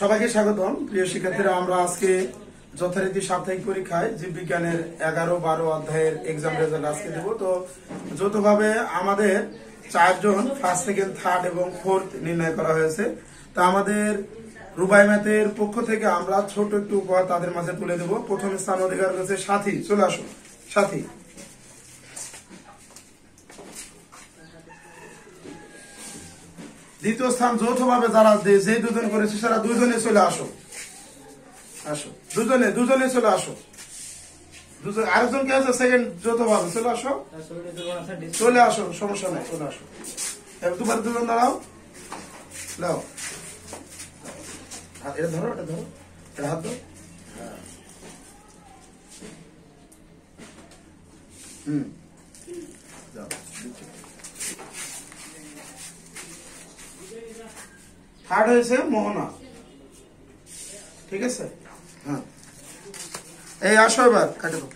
সবাইকে স্বাগতম প্রিয় শিক্ষার্থীরা। আমরা আজকে যথারীতি সাপ্তাহিক পরীক্ষায় জীববিজ্ঞানের 11-12 অধ্যায়ের এক্সাম রেজাল্ট আজকে দেব। তো যৌথভাবে আমাদের 4 জন ফার্স্ট, সেকেন্ড, থার্ড এবং ফোর্থ নির্ণয় করা হয়েছে। তা আমাদের রুবাই ম্যাথের পক্ষ থেকে আমরা ছোট একটু উপহার তাদের মাঝে তুলে দেব। প্রথম স্থান অধিকার করেছে সাথী। চলে আসো সাথী। দ্বিতীয় স্থান যৌথভাবে যারা যে দুজন করেছে তারা দুজনে চলে আসো। আসো দুজনে চলে আসো। দুজন আরেকজন কে আছে সেকেন্ড যৌথভাবে চলে আসো। চলে আসো, সমস্যা নাই, চলে আসো। তোমার দুজন দাঁড়াও, দাও এটা ধরো, এটা ধরো, এটা হাত দাও। যাও। থার্ড হয়েছে মোহনা, ঠিক আছে। হ্যাঁ, এই আসো এবার কাটে দাও।